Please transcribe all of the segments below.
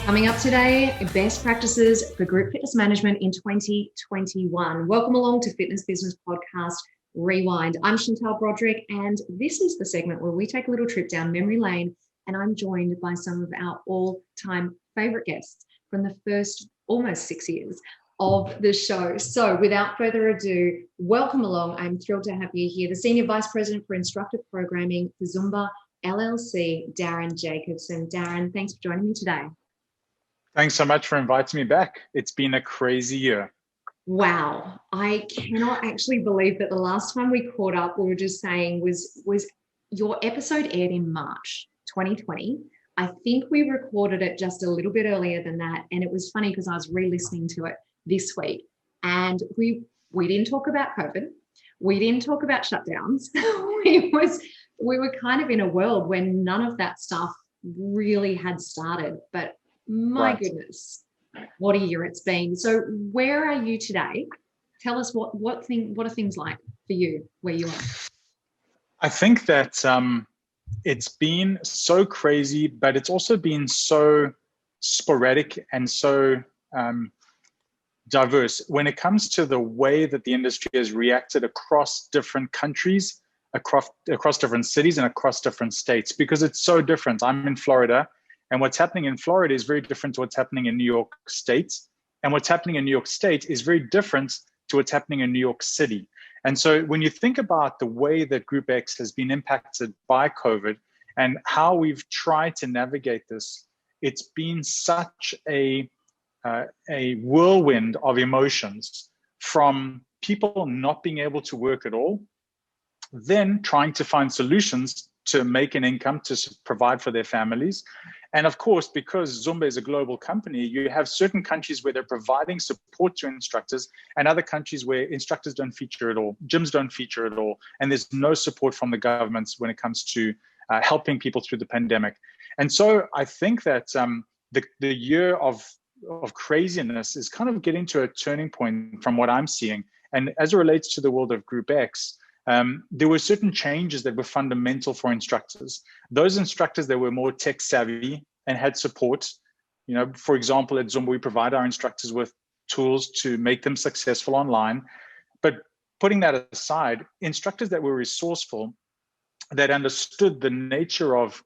Coming up today, best practices for group fitness management in 2021. Welcome along to Fitness Business Podcast Rewind. I'm Chantal Broderick, and this is the segment where we take a little trip down memory lane, and I'm joined by some of our all-time favorite guests from the first almost 6 years of the show. So without further ado, welcome along. I'm thrilled to have you here, the Senior Vice President for Instructor Programming for Zumba LLC, Darren Jacobson. Darren, thanks for joining me today. Thanks so much for inviting me back. It's been a crazy year. Wow. I cannot actually believe that the last time we caught up, we were just saying was your episode aired in March 2020. I think we recorded it just a little bit earlier than that. And it was funny because I was re-listening to it this week. And we didn't talk about COVID. We didn't talk about shutdowns. we were kind of in a world when none of that stuff really had started. But my goodness, what a year it's been. So where are you today? Tell us what are things like for you where you are? I think that it's been so crazy, but it's also been so sporadic and so diverse when it comes to the way that the industry has reacted across different countries, across different cities and across different states, because it's so different. I'm in Florida. And what's happening in Florida is very different to what's happening in New York State. And what's happening in New York State is very different to what's happening in New York City. And so when you think about the way that Group X has been impacted by COVID and how we've tried to navigate this, it's been such a whirlwind of emotions, from people not being able to work at all, then trying to find solutions to make an income to provide for their families. And of course, because Zumba is a global company, you have certain countries where they're providing support to instructors and other countries where instructors don't feature at all, gyms don't feature at all, and there's no support from the governments when it comes to helping people through the pandemic. And so I think that the year of craziness is kind of getting to a turning point from what I'm seeing. And as it relates to the world of Group X, there were certain changes that were fundamental for instructors. Those instructors that were more tech savvy and had support, for example, at Zumba, we provide our instructors with tools to make them successful online. But putting that aside, instructors that were resourceful, that understood the nature of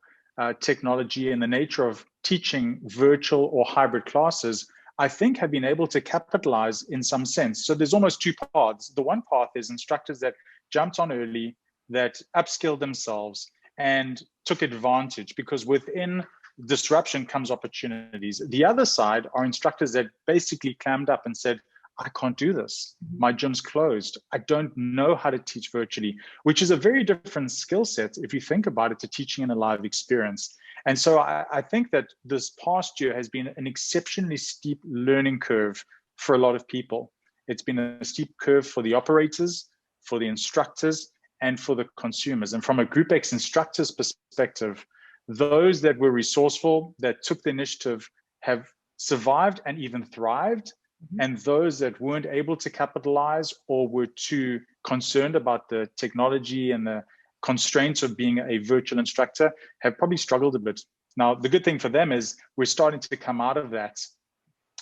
technology and the nature of teaching virtual or hybrid classes, I think have been able to capitalize in some sense. So there's almost two paths. The one path is instructors that jumped on early, that upskilled themselves and took advantage, because within disruption comes opportunities. The other side are instructors that basically clammed up and said, I can't do this. My gym's closed. I don't know how to teach virtually, which is a very different skill set if you think about it to teaching in a live experience. And so I think that this past year has been an exceptionally steep learning curve for a lot of people. It's been a steep curve for the operators, for the instructors, and for the consumers. And from a Group X instructor's perspective, those that were resourceful, that took the initiative, have survived and even thrived. Mm-hmm. And those that weren't able to capitalize or were too concerned about the technology and the constraints of being a virtual instructor have probably struggled a bit. Now, the good thing for them is we're starting to come out of that.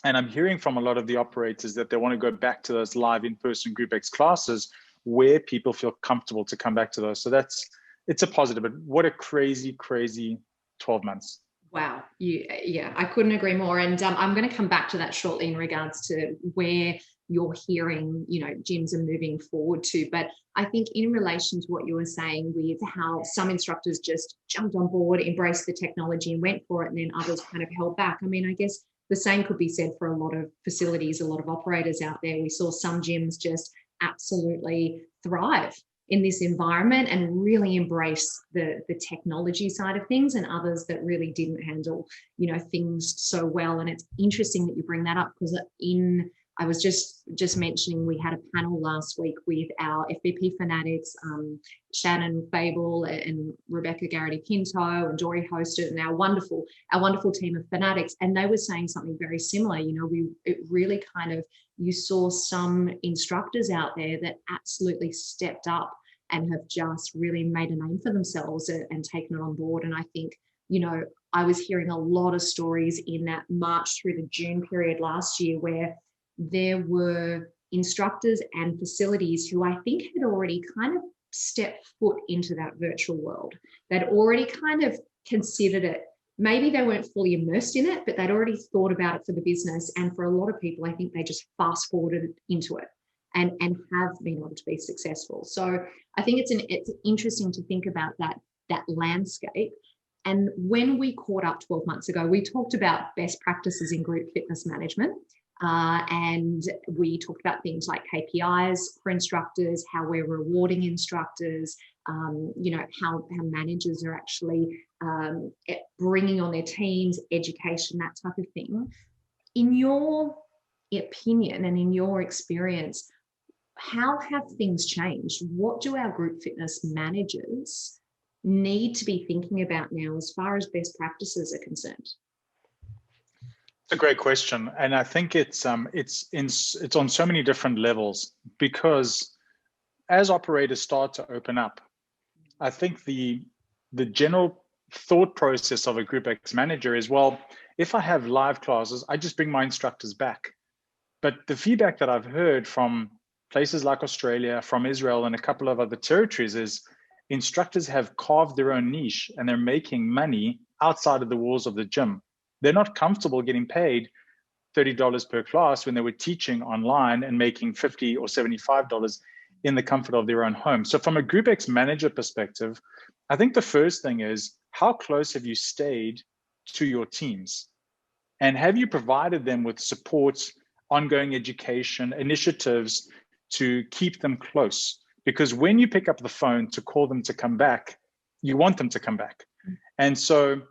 And I'm hearing from a lot of the operators that they want to go back to those live in-person Group X classes where people feel comfortable to come back to those. So it's a positive, but what a crazy, crazy 12 months. Wow. Yeah, I couldn't agree more. And I'm going to come back to that shortly in regards to where you're hearing, gyms are moving forward to. But I think in relation to what you were saying with how some instructors just jumped on board, embraced the technology and went for it, and then others kind of held back. I mean, I guess the same could be said for a lot of facilities, a lot of operators out there. We saw some gyms just absolutely thrive in this environment and really embrace the technology side of things, and others that really didn't handle, things so well. And it's interesting that you bring that up, because I was just mentioning, we had a panel last week with our FBP fanatics, Shannon Fable and Rebecca Garrity Pinto, and Dori hosted, and our wonderful team of fanatics. And they were saying something very similar. It really kind of, you saw some instructors out there that absolutely stepped up and have just really made a name for themselves and taken it on board. And I think, I was hearing a lot of stories in that March through the June period last year where there were instructors and facilities who I think had already kind of stepped foot into that virtual world. They'd already kind of considered it. Maybe they weren't fully immersed in it, but they'd already thought about it for the business. And for a lot of people, I think they just fast forwarded into it and have been able to be successful. So I think it's interesting to think about that landscape. And when we caught up 12 months ago, we talked about best practices in group fitness management. And we talked about things like KPIs for instructors, how we're rewarding instructors, how managers are actually bringing on their teams, education, that type of thing. In your opinion and in your experience, how have things changed? What do our group fitness managers need to be thinking about now as far as best practices are concerned? It's a great question, and I think it's on so many different levels, because as operators start to open up, I think the general thought process of a Group X manager is, well, if I have live classes, I just bring my instructors back. But the feedback that I've heard from places like Australia, from Israel, and a couple of other territories is instructors have carved their own niche and they're making money outside of the walls of the gym. They're not comfortable getting paid $30 per class when they were teaching online and making $50 or $75 in the comfort of their own home. So from a Group X manager perspective, I think the first thing is, how close have you stayed to your teams? And have you provided them with support, ongoing education, initiatives to keep them close? Because when you pick up the phone to call them to come back, you want them to come back. And so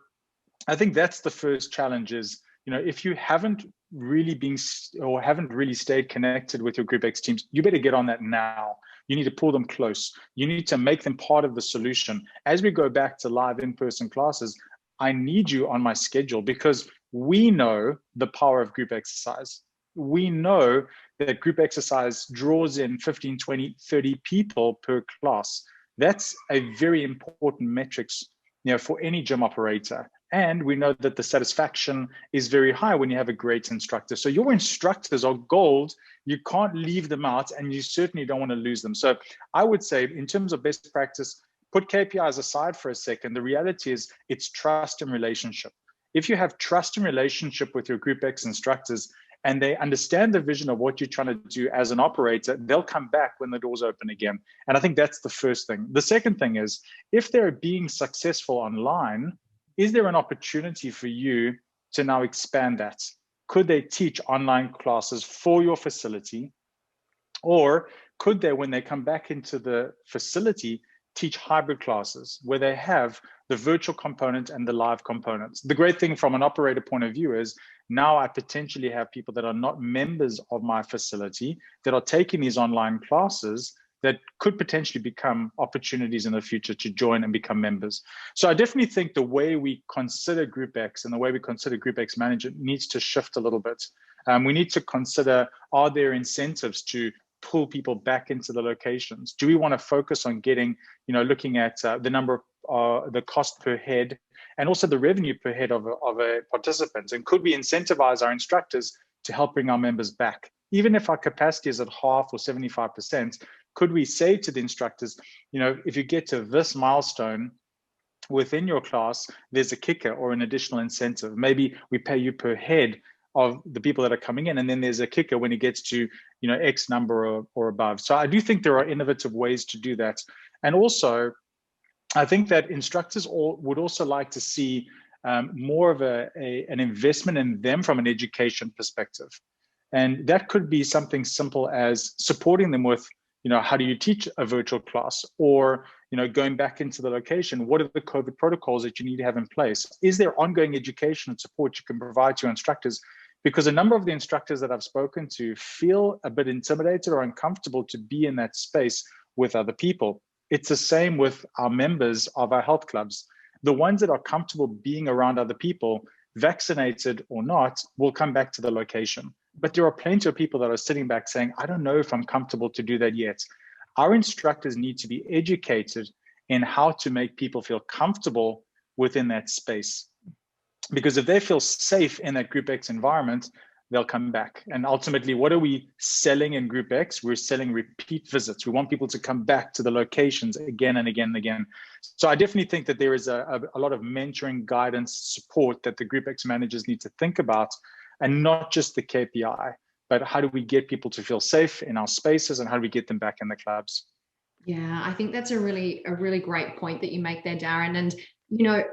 I think that's the first challenge is, if you haven't really stayed connected with your Group X teams, you better get on that now. You need to pull them close. You need to make them part of the solution. As we go back to live in-person classes, I need you on my schedule, because we know the power of group exercise. We know that group exercise draws in 15, 20, 30 people per class. That's a very important metrics, for any gym operator. And we know that the satisfaction is very high when you have a great instructor. So your instructors are gold. You can't leave them out, and you certainly don't want to lose them. So I would say, in terms of best practice, put KPIs aside for a second. The reality is it's trust and relationship. If you have trust and relationship with your Group X instructors, and they understand the vision of what you're trying to do as an operator, they'll come back when the doors open again. And I think that's the first thing. The second thing is, if they're being successful online, is there an opportunity for you to now expand that? Could they teach online classes for your facility? Or could they, when they come back into the facility, teach hybrid classes where they have the virtual component and the live components? The great thing from an operator point of view is, now I potentially have people that are not members of my facility that are taking these online classes that could potentially become opportunities in the future to join and become members. So I definitely think the way we consider Group X and the way we consider Group X management needs to shift a little bit. We need to consider, are there incentives to pull people back into the locations? Do we want to focus on getting, looking at the number of the cost per head and also the revenue per head of a participant? And could we incentivize our instructors to help bring our members back? Even if our capacity is at half or 75%, could we say to the instructors, if you get to this milestone within your class, there's a kicker or an additional incentive. Maybe we pay you per head of the people that are coming in, and then there's a kicker when it gets to X number or above. So I do think there are innovative ways to do that. And also, I think that instructors would also like to see more of an investment in them from an education perspective. And that could be something simple as supporting them with, how do you teach a virtual class? Or, going back into the location, what are the COVID protocols that you need to have in place? Is there ongoing education and support you can provide to your instructors? Because a number of the instructors that I've spoken to feel a bit intimidated or uncomfortable to be in that space with other people. It's the same with our members of our health clubs. The ones that are comfortable being around other people, vaccinated or not, will come back to the location. But there are plenty of people that are sitting back saying, I don't know if I'm comfortable to do that yet. Our instructors need to be educated in how to make people feel comfortable within that space. Because if they feel safe in that Group X environment, they'll come back. And ultimately, what are we selling in Group X? We're selling repeat visits. We want people to come back to the locations again and again and again. So I definitely think that there is a lot of mentoring, guidance, support that the Group X managers need to think about, and not just the KPI, but how do we get people to feel safe in our spaces, and how do we get them back in the clubs? Yeah, I think that's a really great point that you make there, Darren. And, you know,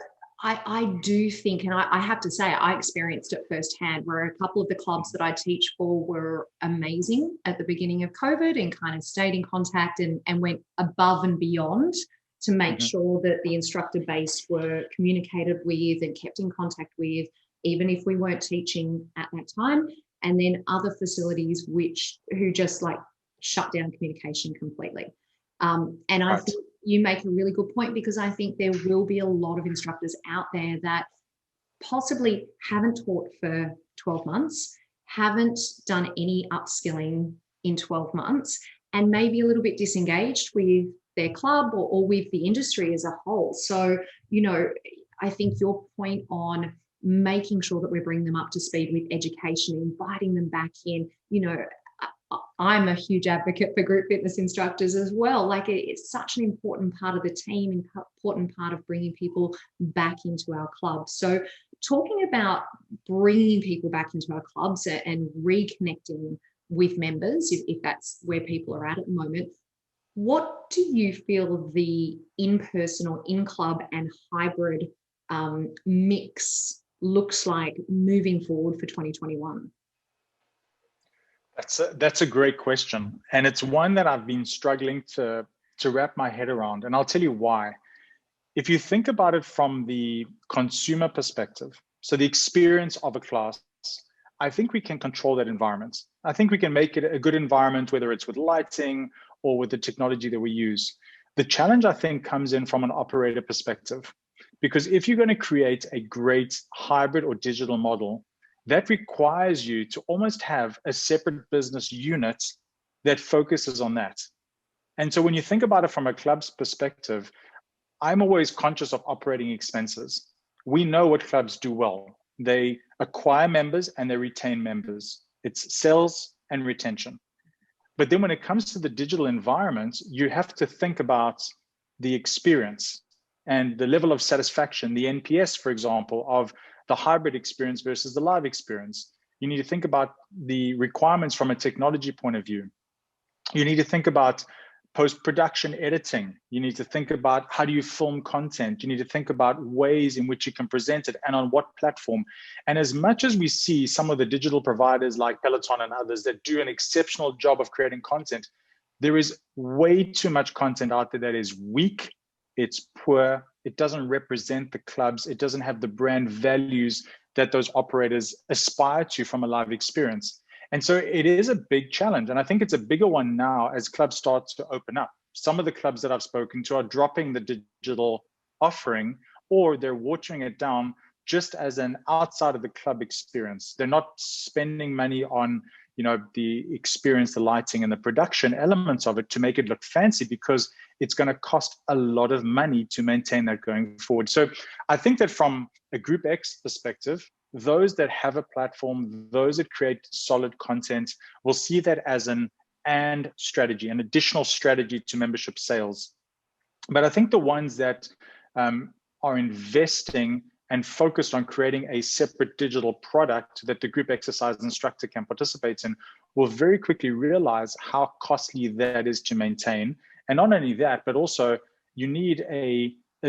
I do think, and I have to say, I experienced it firsthand, where a couple of the clubs that I teach for were amazing at the beginning of COVID, and kind of stayed in contact and went above and beyond to make sure that the instructor base were communicated with and kept in contact with, even if we weren't teaching at that time. And then other facilities who just like shut down communication completely. And I think you make a really good point, because I think there will be a lot of instructors out there that possibly haven't taught for 12 months, haven't done any upskilling in 12 months, and maybe a little bit disengaged with their club or with the industry as a whole. So, you know, I think your point on making sure that we're bringing them up to speed with education, inviting them back in, you know, I'm a huge advocate for group fitness instructors as well. Like, it's such an important part of the team, and important part of bringing people back into our clubs. So talking about bringing people back into our clubs and reconnecting with members, if that's where people are at the moment, what do you feel the in-person or in-club and hybrid mix looks like moving forward for 2021? That's a great question. And it's one that I've been struggling to wrap my head around. And I'll tell you why. If you think about it from the consumer perspective, so the experience of a class, I think we can control that environment. I think we can make it a good environment, whether it's with lighting or with the technology that we use. The challenge, I think, comes in from an operator perspective, because if you're going to create a great hybrid or digital model, that requires you to almost have a separate business unit that focuses on that. And so when you think about it from a club's perspective, I'm always conscious of operating expenses. We know what clubs do well. They acquire members and they retain members. It's sales and retention. But then when it comes to the digital environment, you have to think about the experience and the level of satisfaction, the NPS, for example, of the hybrid experience versus the live experience. You need to think about the requirements from a technology point of view. You need to think about post-production editing. You need to think about how do you film content. You need to think about ways in which you can present it and on what platform. And as much as we see some of the digital providers like Peloton and others that do an exceptional job of creating content, there is way too much content out there that is weak, it's poor, it doesn't represent the clubs, it doesn't have the brand values that those operators aspire to from a live experience. And so it is a big challenge. And I think it's a bigger one now as clubs start to open up. Some of the clubs that I've spoken to are dropping the digital offering, or they're watering it down just as an outside of the club experience. They're not spending money on, you know, the experience, the lighting and the production elements of it to make it look fancy, because it's going to cost a lot of money to maintain that going forward. So I think that from a Group X perspective, those that have a platform, those that create solid content, will see that as an and strategy, an additional strategy to membership sales. But I think the ones that are investing and focused on creating a separate digital product that the group exercise instructor can participate in will very quickly realize how costly that is to maintain. And not only that, but also you need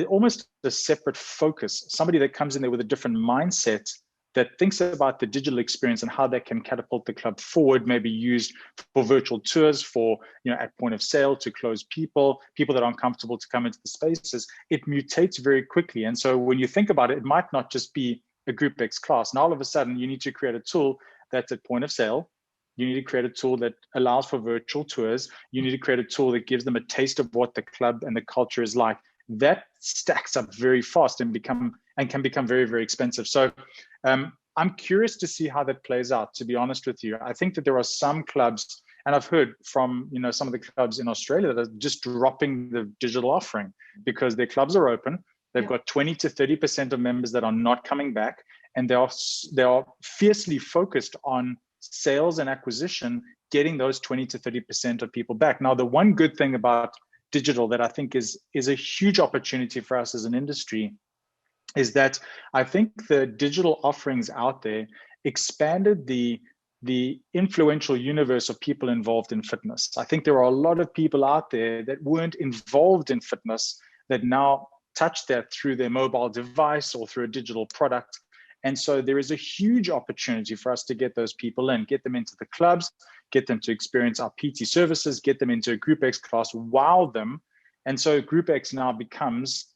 almost a separate focus, somebody that comes in there with a different mindset that thinks about the digital experience and how that can catapult the club forward, maybe used for virtual tours, for, you know, at point of sale to close people that aren't comfortable to come into the spaces. It mutates very quickly. And so when you think about it, it might not just be a Group X class. Now, all of a sudden, you need to create a tool that's at point of sale. You need to create a tool that allows for virtual tours. You need to create a tool that gives them a taste of what the club and the culture is like. That stacks up very fast and can become very, very expensive. So I'm curious to see how that plays out, to be honest with you. I think that there are some clubs, and I've heard from, you know, some of the clubs in Australia that are just dropping the digital offering because their clubs are open. They've got 20 to 30% of members that are not coming back. and they are fiercely focused on sales and acquisition, getting those 20 to 30% of people back. Now, the one good thing about digital that I think is a huge opportunity for us as an industry is that I think the digital offerings out there expanded the influential universe of people involved in fitness. I think there are a lot of people out there that weren't involved in fitness that now touch that through their mobile device or through a digital product. And so there is a huge opportunity for us to get those people in, get them into the clubs, get them to experience our PT services, get them into a Group X class, wow them. And so Group X now becomes,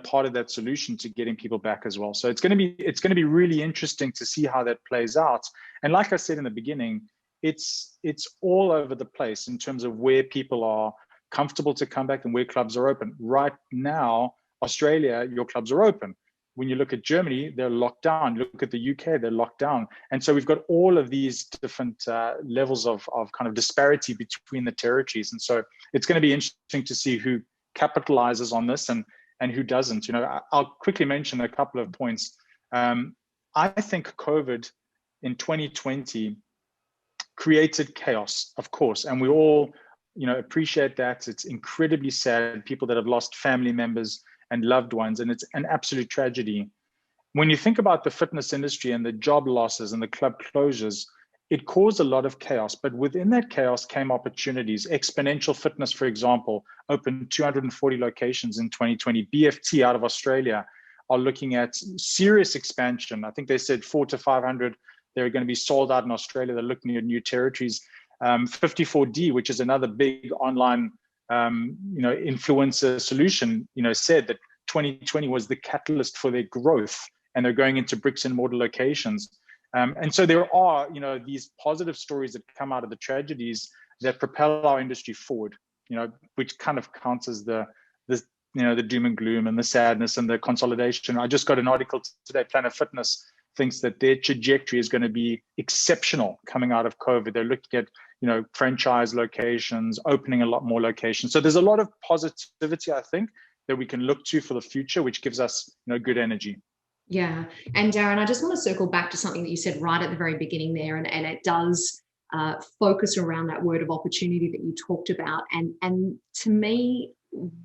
part of that solution to getting people back as well. So it's going to be really interesting to see how that plays out. And like I said in the beginning, it's all over the place in terms of where people are comfortable to come back and where clubs are open. Right now, Australia, your clubs are open. When you look at Germany, they're locked down. You look at the UK, they're locked down. And so we've got all of these different levels of kind of disparity between the territories. And so it's going to be interesting to see who capitalizes on this and who doesn't. I'll quickly mention a couple of points. I think COVID in 2020 created chaos, of course, and we all, appreciate that. It's incredibly sad, people that have lost family members and loved ones, and it's an absolute tragedy. When you think about the fitness industry and the job losses and the club closures, it caused a lot of chaos, but within that chaos came opportunities. Exponential Fitness, for example, opened 240 locations in 2020. BFT out of Australia are looking at serious expansion. I think they said 400 to 500. They're going to be sold out in Australia. They're looking at new territories. 54D, which is another big online influencer solution, said that 2020 was the catalyst for their growth, and they're going into bricks and mortar locations. And so there are, these positive stories that come out of the tragedies that propel our industry forward, which kind of counters the doom and gloom and the sadness and the consolidation. I just got an article today, Planet Fitness thinks that their trajectory is going to be exceptional coming out of COVID. They're looking at, franchise locations, opening a lot more locations. So there's a lot of positivity, I think, that we can look to for the future, which gives us, good energy. Yeah. And Darren, I just want to circle back to something that you said right at the very beginning there, and it does focus around that word of opportunity that you talked about. And to me,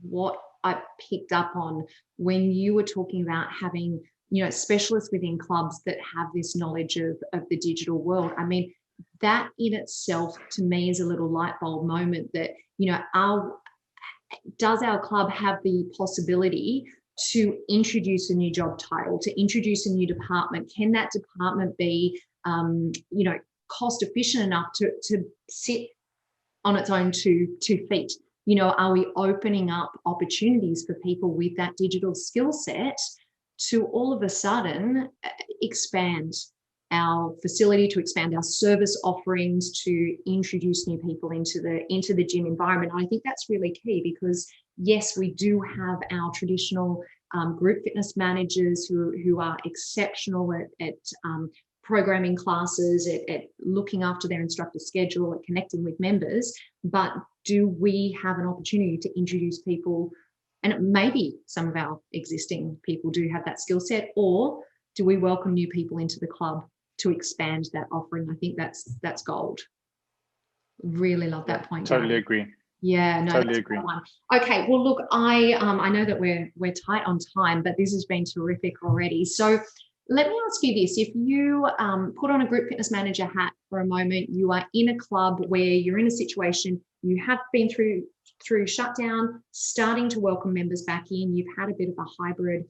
what I picked up on when you were talking about having, specialists within clubs that have this knowledge of the digital world, I mean, that in itself to me is a little light bulb moment that, does our club have the possibility to introduce a new job title, to introduce a new department? Can that department be, cost efficient enough to sit on its own two feet? Are we opening up opportunities for people with that digital skill set to all of a sudden expand our facility, to expand our service offerings, to introduce new people into the gym environment? And I think that's really key because, yes, we do have our traditional group fitness managers who are exceptional at programming classes, at looking after their instructor schedule, at connecting with members. But do we have an opportunity to introduce people, and maybe some of our existing people do have that skill set, or do we welcome new people into the club to expand that offering? I think that's gold. Really love that point. Totally Darren. Agree. Yeah, no, totally agree. One. Okay, well, look, I know that we're tight on time, but this has been terrific already. So let me ask you this: if you put on a group fitness manager hat for a moment, you are in a club where you're in a situation, you have been through shutdown, starting to welcome members back in. You've had a bit of a hybrid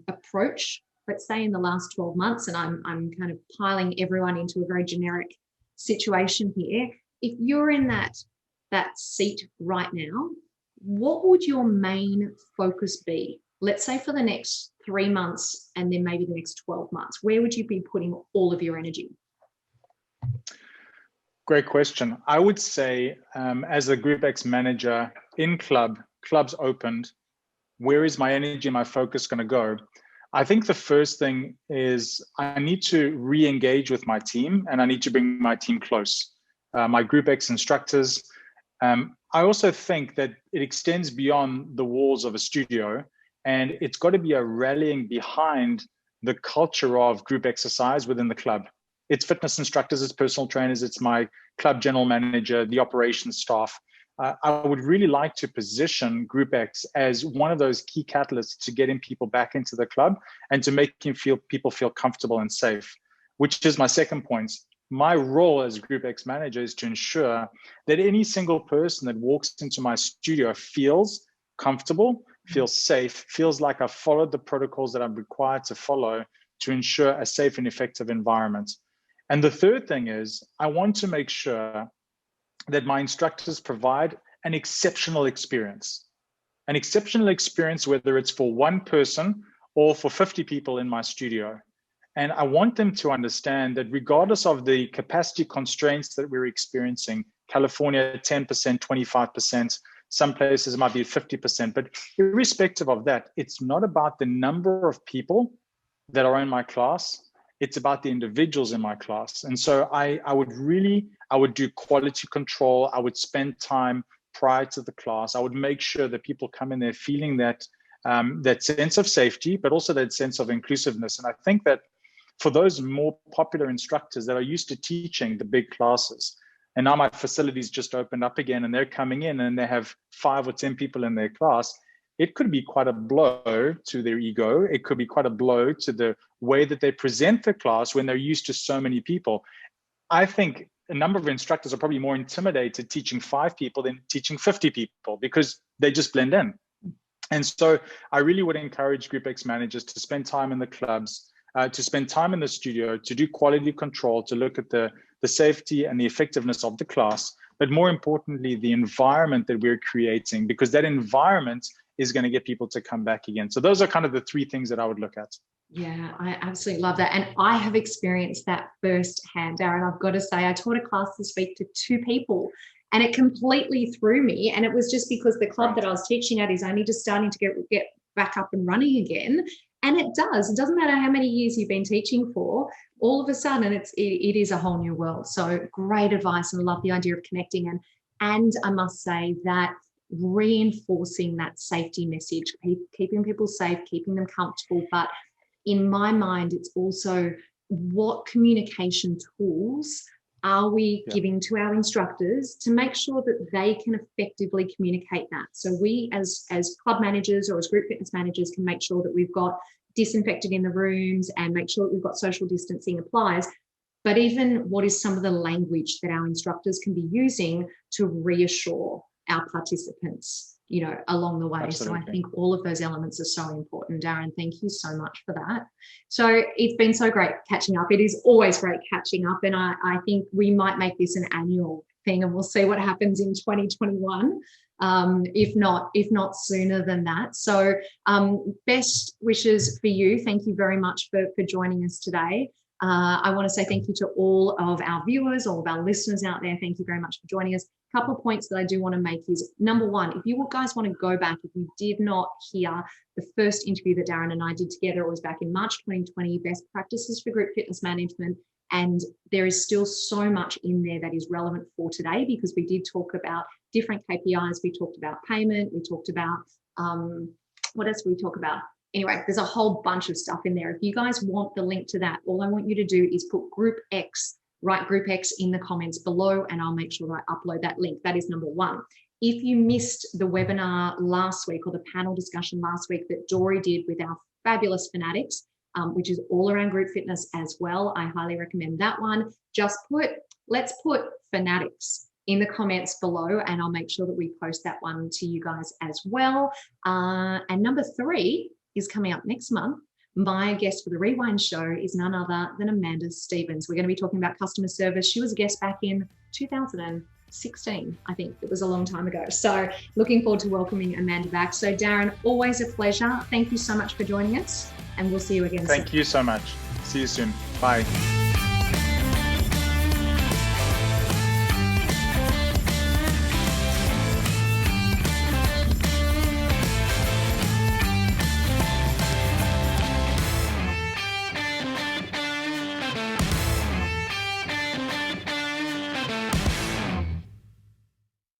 approach, let's say in the last 12 months, and I'm kind of piling everyone into a very generic situation here. If you're in that seat right now, what would your main focus be? Let's say for the next 3 months and then maybe the next 12 months, where would you be putting all of your energy? Great question. I would say as a Group X manager in clubs opened, where is my energy and my focus going to go? I think the first thing is I need to re-engage with my team, and I need to bring my team close. My Group X instructors. I also think that it extends beyond the walls of a studio, and it's got to be a rallying behind the culture of group exercise within the club. It's fitness instructors, it's personal trainers, it's my club general manager, the operations staff. I would really like to position Group X as one of those key catalysts to getting people back into the club and to making people feel comfortable and safe, which is my second point. My role as Group X manager is to ensure that any single person that walks into my studio feels comfortable, feels safe, feels like I've followed the protocols that I'm required to follow to ensure a safe and effective environment. And the third thing is I want to make sure that my instructors provide an exceptional experience, whether it's for one person or for 50 people in my studio. And I want them to understand that regardless of the capacity constraints that we're experiencing, California, 10%, 25%, some places it might be 50%, but irrespective of that, it's not about the number of people that are in my class. It's about the individuals in my class. And so I would do quality control. I would spend time prior to the class. I would make sure that people come in there feeling that sense of safety, but also that sense of inclusiveness. And I think that for those more popular instructors that are used to teaching the big classes, and now my facilities just opened up again and they're coming in and they have 5 or 10 people in their class, it could be quite a blow to their ego. It could be quite a blow to the way that they present the class when they're used to so many people. I think a number of instructors are probably more intimidated teaching 5 people than teaching 50 people because they just blend in. And so I really would encourage Group X managers to spend time in the clubs, to spend time in the studio, to do quality control, to look at the safety and the effectiveness of the class, but more importantly, the environment that we're creating, because that environment is going to get people to come back again. So those are kind of the 3 things that I would look at. Yeah, I absolutely love that. And I have experienced that firsthand, Darren. I've got to say, I taught a class this week to 2 people and it completely threw me. And it was just because the club that I was teaching at is only just starting to get back up and running again. And it doesn't matter how many years you've been teaching for, all of a sudden it is a whole new world. So great advice, and I love the idea of connecting. And I must say that reinforcing that safety message, keeping people safe, keeping them comfortable. But in my mind, it's also what communication tools are we giving to our instructors to make sure that they can effectively communicate that. So we as club managers or as group fitness managers can make sure that we've got disinfected in the rooms and make sure that we've got social distancing applies. But even what is some of the language that our instructors can be using to reassure our participants, along the way. Absolutely. So I think all of those elements are so important. Darren, thank you so much for that. So it's been so great catching up. It is always great catching up. And I think we might make this an annual thing and we'll see what happens in 2021. If not sooner than that. So best wishes for you. Thank you very much for joining us today. I want to say thank you to all of our viewers, all of our listeners out there. Thank you very much for joining us. A couple of points that I do want to make is, number one, if you guys want to go back, if you did not hear the first interview that Darren and I did together, it was back in March 2020, Best Practices for Group Fitness Management. And there is still so much in there that is relevant for today, because we did talk about different KPIs. We talked about payment. We talked about, what else did we talk about? Anyway, there's a whole bunch of stuff in there. If you guys want the link to that, all I want you to do is put Group X, write Group X in the comments below, and I'll make sure that I upload that link. That is number one. If you missed the webinar last week or the panel discussion last week that Dori did with our fabulous fanatics, which is all around group fitness as well, I highly recommend that one. Let's put fanatics in the comments below, and I'll make sure that we post that one to you guys as well. And number 3 is coming up next month. My guest for the Rewind show is none other than Amanda Stevens. We're going to be talking about customer service. She was a guest back in 2016, I think. It was a long time ago. So looking forward to welcoming Amanda back. So Darren, always a pleasure. Thank you so much for joining us, and we'll see you again soon. Thank you so much. See you soon. Bye.